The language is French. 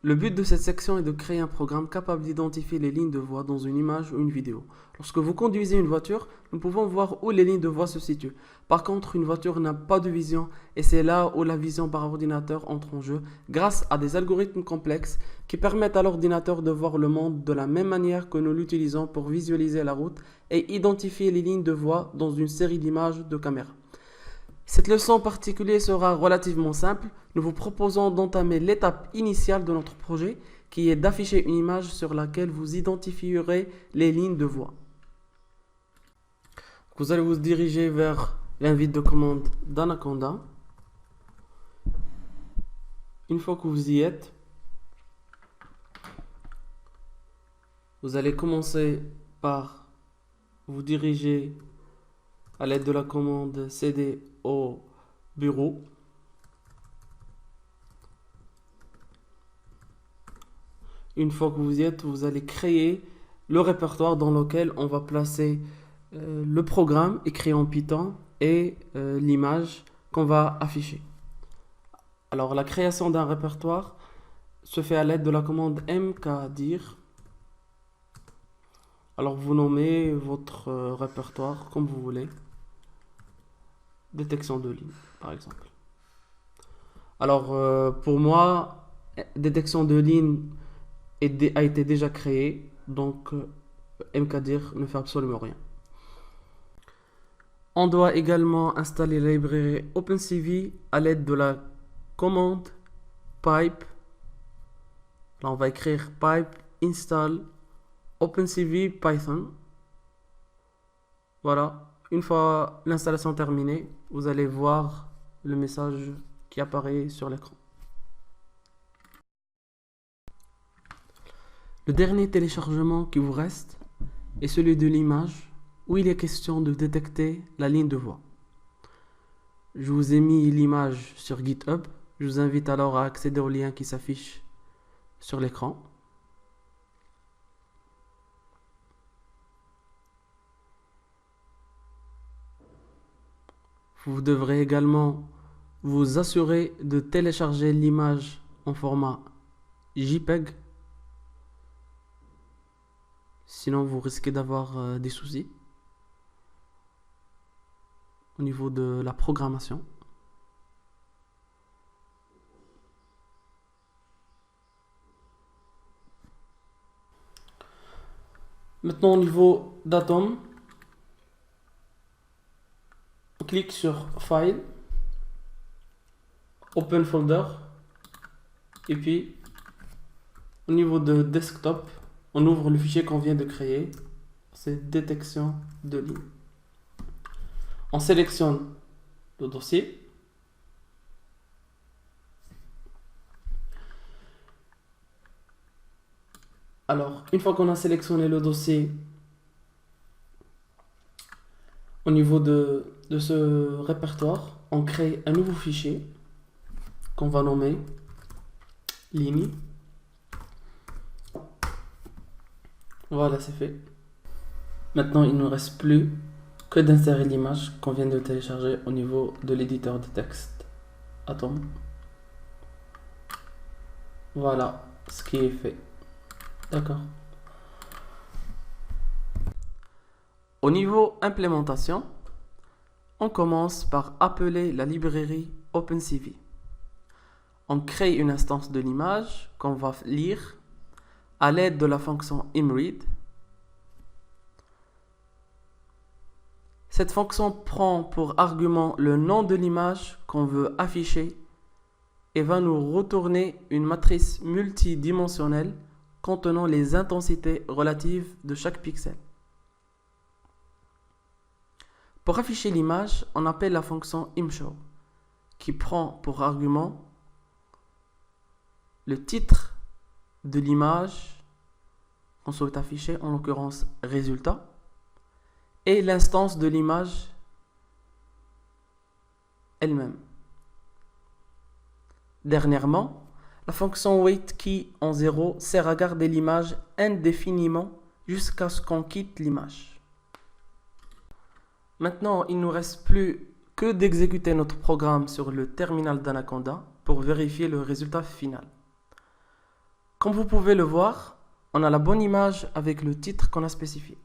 Le but de cette section est de créer un programme capable d'identifier les lignes de voix dans une image ou une vidéo. Lorsque vous conduisez une voiture, nous pouvons voir où les lignes de voix se situent. Par contre, une voiture n'a pas de vision et c'est là où la vision par ordinateur entre en jeu grâce à des algorithmes complexes qui permettent à l'ordinateur de voir le monde de la même manière que nous l'utilisons pour visualiser la route et identifier les lignes de voix dans une série d'images de caméra. Cette leçon particulière sera relativement simple. Nous vous proposons d'entamer l'étape initiale de notre projet, qui est d'afficher une image sur laquelle vous identifierez les lignes de voix. Vous allez vous diriger vers l'invite de commande d'Anaconda. Une fois que vous y êtes, vous allez commencer par vous diriger à l'aide de la commande cd au bureau. Une fois que vous y êtes, vous allez créer le répertoire dans lequel on va placer le programme écrit en Python et l'image qu'on va afficher. Alors la création d'un répertoire se fait à l'aide de la commande mkdir. Alors vous nommez votre répertoire comme vous voulez. Détection de ligne, par exemple. Alors pour moi, détection de ligne a été déjà créée, donc mkdir ne fait absolument rien. On doit également installer la librairie OpenCV à l'aide de la commande pipe. Là, on va écrire pipe install OpenCV Python. Voilà. Une fois l'installation terminée, vous allez voir le message qui apparaît sur l'écran. Le dernier téléchargement qui vous reste est celui de l'image où il est question de détecter la ligne de voix. Je vous ai mis l'image sur GitHub. Je vous invite alors à accéder au lien qui s'affiche sur l'écran. Vous devrez également vous assurer de télécharger l'image en format JPEG. Sinon, vous risquez d'avoir des soucis au niveau de la programmation. Maintenant, au niveau d'Atom, on clique sur File, Open Folder, et puis au niveau de Desktop, on ouvre le fichier qu'on vient de créer, c'est détection de ligne. On sélectionne le dossier. Alors, une fois qu'on a sélectionné le dossier, au niveau de ce répertoire, on crée un nouveau fichier qu'on va nommer ligne. Voilà, c'est fait. Maintenant, il ne nous reste plus que d'insérer l'image qu'on vient de télécharger au niveau de l'éditeur de texte Atom. Voilà ce qui est fait. D'accord. Au niveau implémentation, on commence par appeler la librairie OpenCV. On crée une instance de l'image qu'on va lire à l'aide de la fonction imread. Cette fonction prend pour argument le nom de l'image qu'on veut afficher et va nous retourner une matrice multidimensionnelle contenant les intensités relatives de chaque pixel. Pour afficher l'image, on appelle la fonction imshow qui prend pour argument le titre de l'image qu'on souhaite afficher, en l'occurrence résultat, et l'instance de l'image elle-même. Dernièrement, la fonction waitKey en 0 sert à garder l'image indéfiniment jusqu'à ce qu'on quitte l'image. Maintenant, il ne nous reste plus que d'exécuter notre programme sur le terminal d'Anaconda pour vérifier le résultat final. Comme vous pouvez le voir, on a la bonne image avec le titre qu'on a spécifié.